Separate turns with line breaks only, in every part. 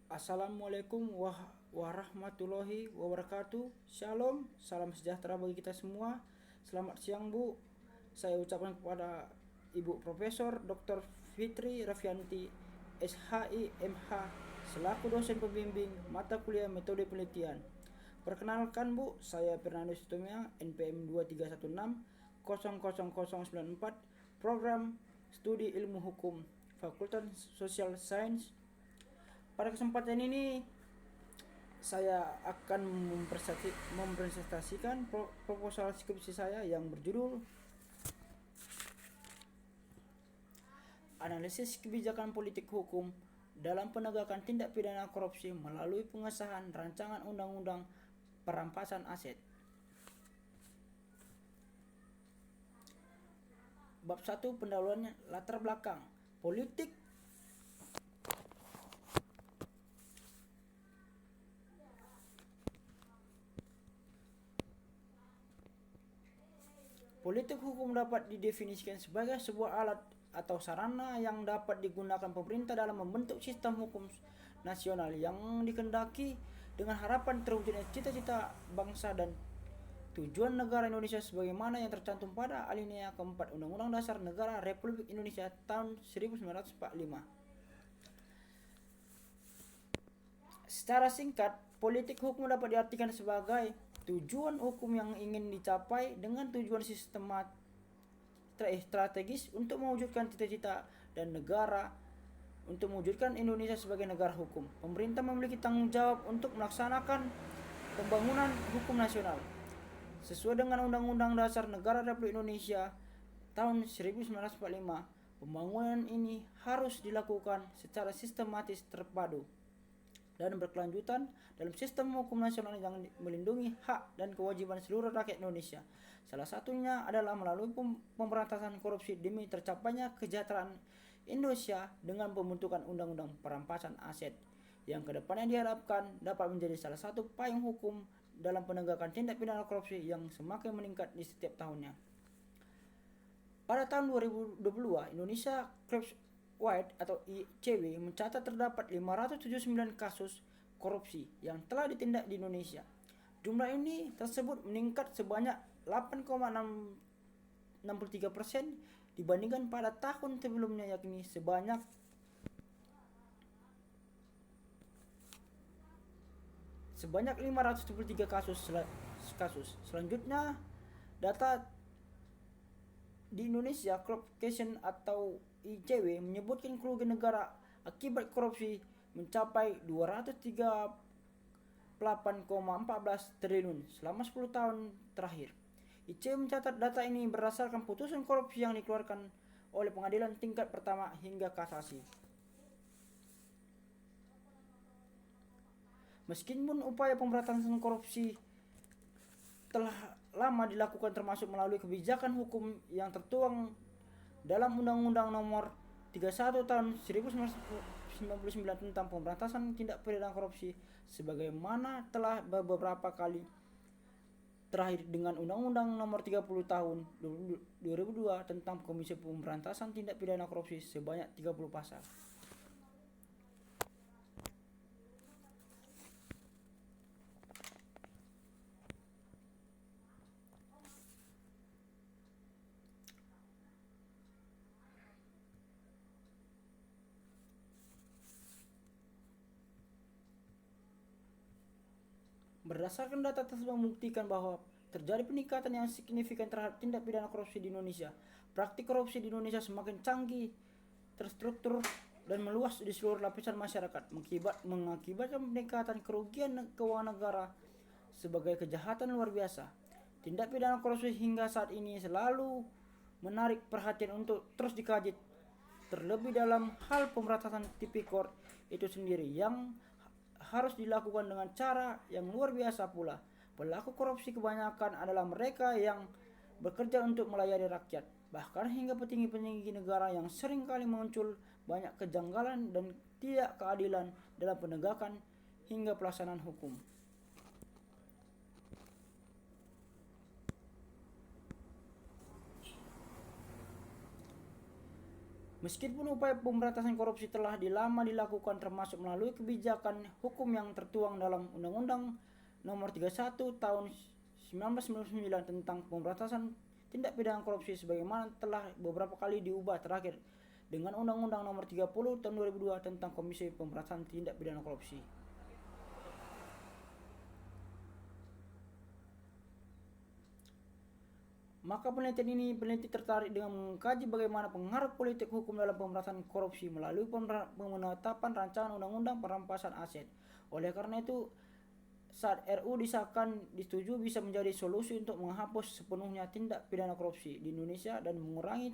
Assalamualaikum warahmatullahi wabarakatuh. Shalom, salam sejahtera bagi kita semua. Selamat siang Bu. Saya ucapkan kepada Ibu Profesor Dr. Fitri Rafianti, SHI MH, selaku dosen pembimbing mata kuliah metode penelitian. Perkenalkan Bu, saya Fernandus Tumia, NPM 2316 program studi ilmu hukum, Fakultas Social Science. Pada kesempatan ini saya akan mempresentasikan proposal skripsi saya yang berjudul Analisis Kebijakan Politik Hukum dalam Penegakan Tindak Pidana Korupsi melalui pengesahan Rancangan Undang-Undang Perampasan Aset. Bab 1, pendahuluan latar belakang politik hukum dapat didefinisikan sebagai sebuah alat atau sarana yang dapat digunakan pemerintah dalam membentuk sistem hukum nasional yang dikehendaki dengan harapan terwujudnya cita-cita bangsa dan tujuan negara Indonesia sebagaimana yang tercantum pada alinea keempat Undang-Undang Dasar Negara Republik Indonesia tahun 1945. Secara singkat, politik hukum dapat diartikan sebagai tujuan hukum yang ingin dicapai dengan tujuan strategis untuk mewujudkan cita-cita dan negara untuk mewujudkan Indonesia sebagai negara hukum. Pemerintah memiliki tanggung jawab untuk melaksanakan pembangunan hukum nasional sesuai dengan Undang-Undang Dasar Negara Republik Indonesia tahun 1945. Pembangunan ini harus dilakukan secara sistematis, terpadu, dan berkelanjutan dalam sistem hukum nasional yang melindungi hak dan kewajiban seluruh rakyat Indonesia. Salah satunya adalah melalui pemberantasan korupsi demi tercapainya kesejahteraan Indonesia dengan pembentukan Undang-Undang Perampasan Aset yang kedepannya diharapkan dapat menjadi salah satu payung hukum dalam penegakan tindak pidana korupsi yang semakin meningkat di setiap tahunnya. Pada tahun 2022, Indonesia Corruption Watch atau ICW mencatat terdapat 579 kasus korupsi yang telah ditindak di Indonesia. Jumlah ini tersebut meningkat sebanyak 8,63% dibandingkan pada tahun sebelumnya, yakni sebanyak 523 kasus. Selanjutnya, data di Indonesia Corruption atau ICW menyebutkan kerugian negara akibat korupsi mencapai 238,14 triliun selama 10 tahun terakhir. ICW mencatat data ini berdasarkan putusan korupsi yang dikeluarkan oleh pengadilan tingkat pertama hingga kasasi. Meskipun upaya pemberantasan korupsi telah lama dilakukan termasuk melalui kebijakan hukum yang tertuang dalam Undang-Undang Nomor 31 Tahun 1999 tentang pemberantasan tindak pidana korupsi, sebagaimana telah beberapa kali terakhir dengan Undang-Undang Nomor 30 Tahun 2002 tentang Komisi Pemberantasan Tindak Pidana Korupsi sebanyak 30 pasal. Berdasarkan data tersebut membuktikan bahwa terjadi peningkatan yang signifikan terhadap tindak pidana korupsi di Indonesia. Praktik korupsi di Indonesia semakin canggih, terstruktur, dan meluas di seluruh lapisan masyarakat, mengakibatkan peningkatan kerugian keuangan negara sebagai kejahatan luar biasa. Tindak pidana korupsi hingga saat ini selalu menarik perhatian untuk terus dikaji, terlebih dalam hal pemberantasan tipikor itu sendiri yang harus dilakukan dengan cara yang luar biasa pula. Pelaku korupsi kebanyakan adalah mereka yang bekerja untuk melayani rakyat, bahkan hingga petinggi-petinggi negara yang sering kali muncul banyak kejanggalan dan tidak keadilan dalam penegakan hingga pelaksanaan hukum. Meskipun upaya pemberantasan korupsi telah lama dilakukan termasuk melalui kebijakan hukum yang tertuang dalam Undang-Undang Nomor 31 Tahun 1999 tentang pemberantasan tindak pidana korupsi sebagaimana telah beberapa kali diubah terakhir dengan Undang-Undang Nomor 30 Tahun 2002 tentang Komisi Pemberantasan Tindak Pidana Korupsi. Maka penelitian ini peneliti tertarik dengan mengkaji bagaimana pengaruh politik hukum dalam pemberantasan korupsi melalui penetapan rancangan undang-undang perampasan aset. Oleh karena itu, saat RU disahkan disetujui bisa menjadi solusi untuk menghapus sepenuhnya tindak pidana korupsi di Indonesia dan mengurangi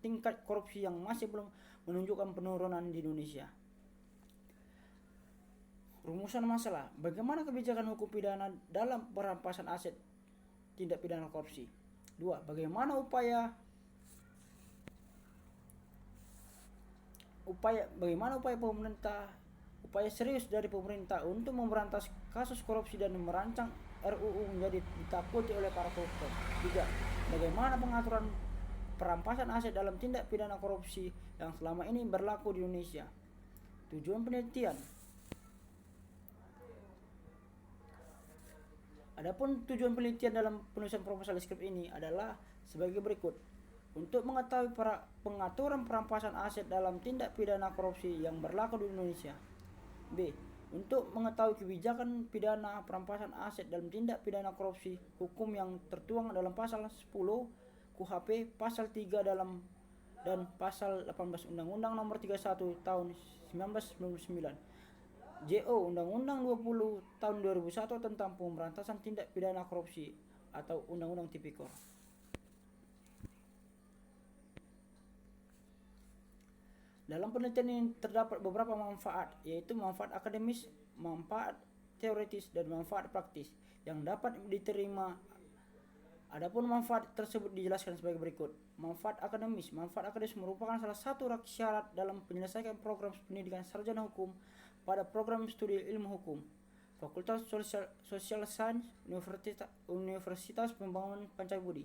tingkat korupsi yang masih belum menunjukkan penurunan di Indonesia. Rumusan masalah, bagaimana kebijakan hukum pidana dalam perampasan aset tindak pidana korupsi. 2. Bagaimana upaya serius dari pemerintah untuk memberantas kasus korupsi dan merancang RUU menjadi ditakuti oleh para koruptor. 3. Bagaimana pengaturan perampasan aset dalam tindak pidana korupsi yang selama ini berlaku di Indonesia. Tujuan penelitian. Adapun tujuan penelitian dalam penulisan proposal skrip ini adalah sebagai berikut. Untuk mengetahui pengaturan perampasan aset dalam tindak pidana korupsi yang berlaku di Indonesia. B. Untuk mengetahui kebijakan pidana perampasan aset dalam tindak pidana korupsi hukum yang tertuang dalam pasal 10 KUHP, pasal 3 dan pasal 18 Undang-Undang Nomor 31 Tahun 1999. JO Undang-Undang 20 Tahun 2001 tentang pemberantasan tindak pidana korupsi atau Undang-Undang Tipikor. Dalam penelitian ini terdapat beberapa manfaat, yaitu manfaat akademis, manfaat teoritis, dan manfaat praktis yang dapat diterima. Adapun manfaat tersebut dijelaskan sebagai berikut. Manfaat akademis merupakan salah satu syarat dalam penyelesaian program pendidikan sarjana hukum pada program studi ilmu hukum Fakultas Social Science Universitas Pembangunan Pancabudi.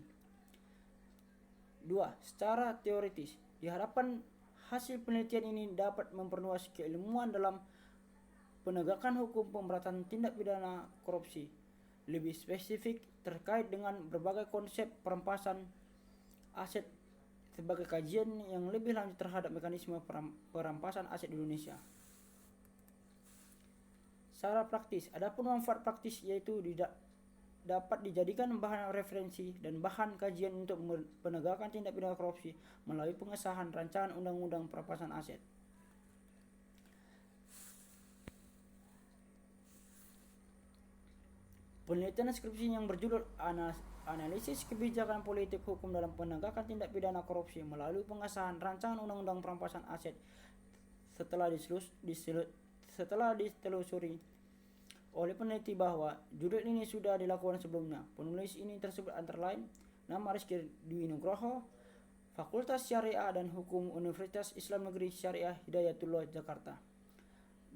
2. Secara teoritis, diharapkan hasil penelitian ini dapat memperluas keilmuan dalam penegakan hukum pemberantasan tindak pidana korupsi, lebih spesifik terkait dengan berbagai konsep perampasan aset sebagai kajian yang lebih lanjut terhadap mekanisme perampasan aset di Indonesia. Secara praktis, adapun manfaat praktis yaitu dapat dijadikan bahan referensi dan bahan kajian untuk penegakan tindak pidana korupsi melalui pengesahan rancangan undang-undang perampasan aset. Penelitian skripsi yang berjudul Analisis Kebijakan Politik Hukum dalam Penegakan Tindak Pidana Korupsi melalui pengesahan rancangan undang-undang perampasan aset setelah ditelusuri oleh peneliti bahwa judul ini sudah dilakukan sebelumnya. Penulis ini tersebut antara lain nama Rizky Dwi Nugroho, Fakultas Syariah dan Hukum Universitas Islam Negeri Syariah Hidayatullah Jakarta.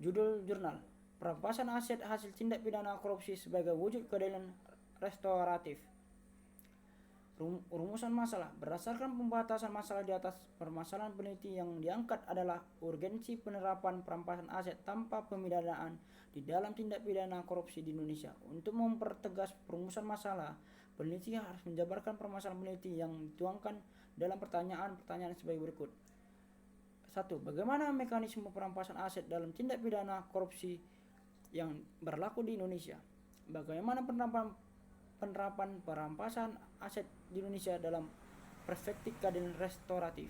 Judul jurnal, Perampasan Aset Hasil Tindak Pidana Korupsi sebagai Wujud Keadilan Restoratif. Rumusan masalah. Berdasarkan pembatasan masalah di atas, permasalahan peneliti yang diangkat adalah urgensi penerapan perampasan aset tanpa pemidanaan di dalam tindak pidana korupsi di Indonesia. Untuk mempertegas perumusan masalah, peneliti harus menjabarkan permasalahan peneliti yang dituangkan dalam pertanyaan-pertanyaan sebagai berikut. 1. Bagaimana mekanisme perampasan aset dalam tindak pidana korupsi yang berlaku di Indonesia? Bagaimana penerapan perampasan aset di Indonesia dalam perspektif keadilan restoratif?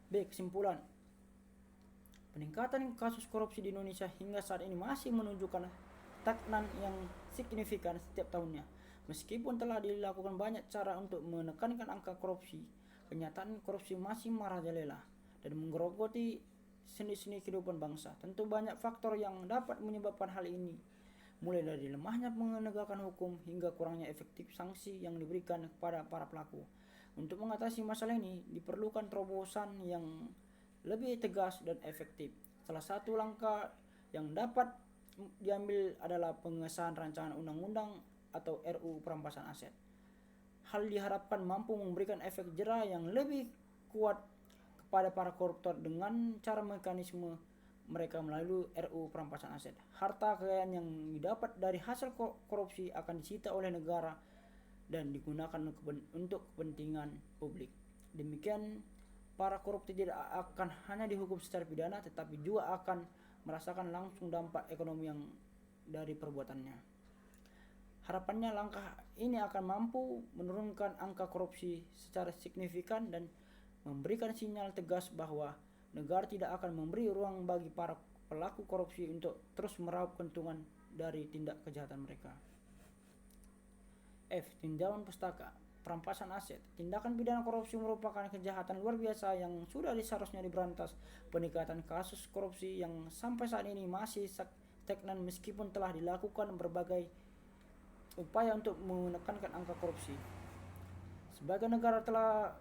B. Kesimpulan. Peningkatan kasus korupsi di Indonesia hingga saat ini masih menunjukkan stagnan yang signifikan setiap tahunnya. Meskipun telah dilakukan banyak cara untuk menekankan angka korupsi, kenyataan korupsi masih merajalela dan menggerogoti sendi-sendi kehidupan bangsa. Tentu banyak faktor yang dapat menyebabkan hal ini, mulai dari lemahnya penegakan hukum hingga kurangnya efektif sanksi yang diberikan kepada para pelaku. Untuk mengatasi masalah ini, diperlukan terobosan yang lebih tegas dan efektif. Salah satu langkah yang dapat diambil adalah pengesahan rancangan undang-undang atau RUU perampasan aset. hal diharapkan mampu memberikan efek jera yang lebih kuat kepada para koruptor dengan cara mekanisme mereka melalui RUU perampasan aset. Harta kekayaan yang didapat dari hasil korupsi akan disita oleh negara dan digunakan untuk kepentingan publik. Demikian, para koruptor tidak akan hanya dihukum secara pidana tetapi juga akan merasakan langsung dampak ekonomi yang dari perbuatannya. Harapannya langkah ini akan mampu menurunkan angka korupsi secara signifikan dan memberikan sinyal tegas bahwa negara tidak akan memberi ruang bagi para pelaku korupsi untuk terus meraup keuntungan dari tindak kejahatan mereka. F. Tindakan pustaka, perampasan aset. Tindakan pidana korupsi merupakan kejahatan luar biasa yang sudah seharusnya diberantas. Peningkatan kasus korupsi yang sampai saat ini masih stagnan meskipun telah dilakukan berbagai upaya untuk menekankan angka korupsi. Sebagai negara telah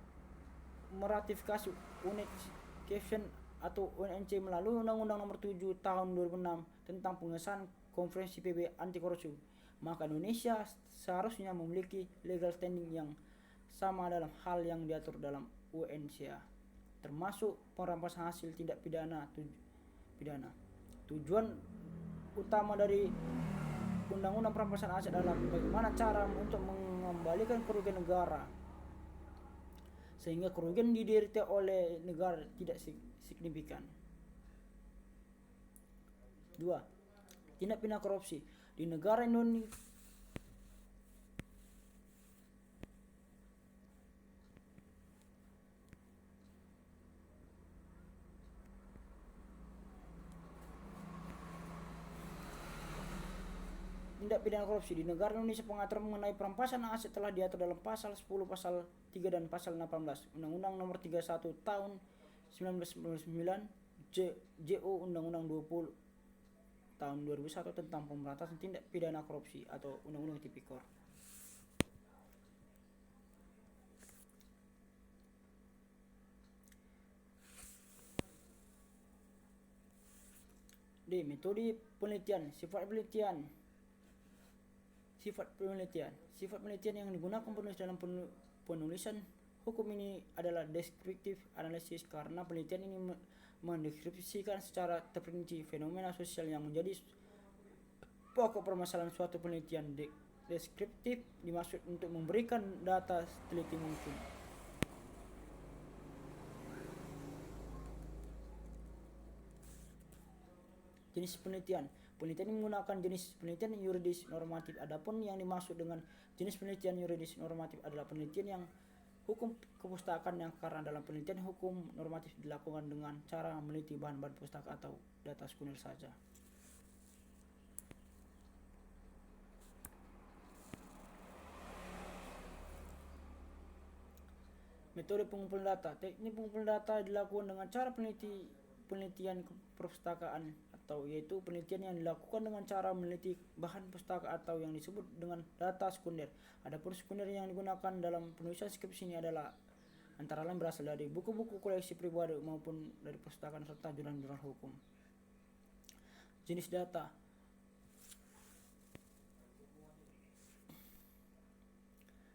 meratifikasi Unification atau UNC melalui Undang-Undang Nomor 7 Tahun 2006 tentang pengesahan Konferensi PBB anti korupsi, maka Indonesia seharusnya memiliki legal standing yang sama dalam hal yang diatur dalam UNCA, termasuk perampasan hasil tindak pidana. Tujuan utama dari Undang-Undang Perampasan Aset adalah bagaimana cara untuk mengembalikan kerugian negara sehingga kerugian diderita oleh negara tidak signifikan. 2. Tindak pidana korupsi di negara Indonesia. Tindak pidana korupsi di negara Indonesia, pengaturan mengenai perampasan aset telah diatur dalam pasal 10, pasal 3 dan pasal 18 Undang-Undang Nomor 31 Tahun 1999, JO Undang-Undang 20 Tahun 2001 tentang pemberantasan tindak pidana korupsi atau Undang-Undang Tipikor. D. Metode penelitian. Sifat penelitian yang digunakan penulis dalam penulisan hukum ini adalah descriptive analysis, karena penelitian ini mendeskripsikan secara terperinci fenomena sosial yang menjadi pokok permasalahan suatu penelitian. Deskriptif dimaksud untuk memberikan data seteliti mungkin. Jenis penelitian. Penelitian menggunakan jenis penelitian yuridis normatif. Adapun yang dimaksud dengan jenis penelitian yuridis normatif adalah penelitian yang hukum kepustakaan, yang karena dalam penelitian hukum normatif dilakukan dengan cara meneliti bahan-bahan pustaka atau data sekunder saja. Metode pengumpulan data. Teknik pengumpulan data dilakukan dengan cara penelitian perpustakaan, atau yaitu penelitian yang dilakukan dengan cara meneliti bahan pustaka atau yang disebut dengan data sekunder. Adapun sekunder yang digunakan dalam penulisan skripsi ini adalah antara lain berasal dari buku-buku koleksi pribadi maupun dari perpustakaan serta jurnal-jurnal hukum. Jenis data.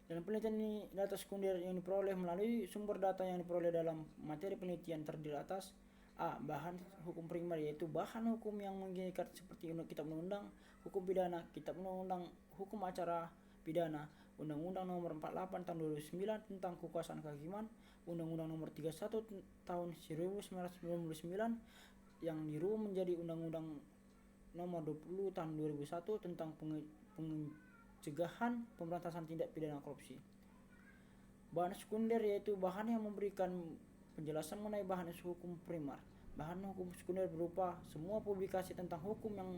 Dalam penelitian ini, data sekunder yang diperoleh melalui sumber data yang diperoleh dalam materi penelitian terdiri atas A. Bahan hukum primer, yaitu bahan hukum yang mengikat seperti Kitab Undang-Undang Hukum Pidana, Kitab Undang-Undang Hukum Acara Pidana, Undang-Undang Nomor 48 Tahun 2009 tentang Kekuasaan Kehakiman, Undang-Undang Nomor 31 Tahun 1999 yang dirubah menjadi Undang-Undang Nomor 20 Tahun 2001 tentang pencegahan pemberantasan tindak pidana korupsi. Bahan sekunder yaitu bahan yang memberikan penjelasan mengenai bahan hukum primer. Bahan hukum sekunder berupa semua publikasi tentang hukum yang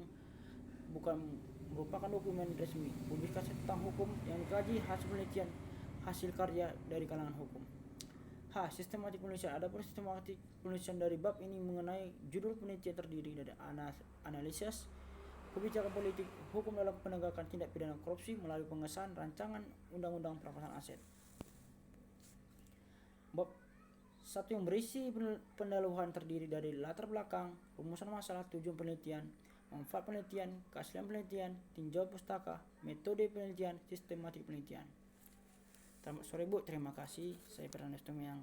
bukan merupakan dokumen resmi, publikasi tentang hukum yang dikaji, hasil penelitian, hasil karya dari kalangan hukum. H. Sistematik penulisan. Adapun sistematik penulisan dari bab ini mengenai judul penelitian terdiri dari analisis kebijakan politik hukum dalam penegakan tindak pidana korupsi melalui pengesahan rancangan undang-undang perampasan aset. Bab 1 yang berisi pendahuluan terdiri dari latar belakang, rumusan masalah, tujuan penelitian, manfaat penelitian, keaslian penelitian, tinjauan pustaka, metode penelitian, sistematik penelitian. Selamat sore Bu, terima kasih. Saya Fernandes Tumiang.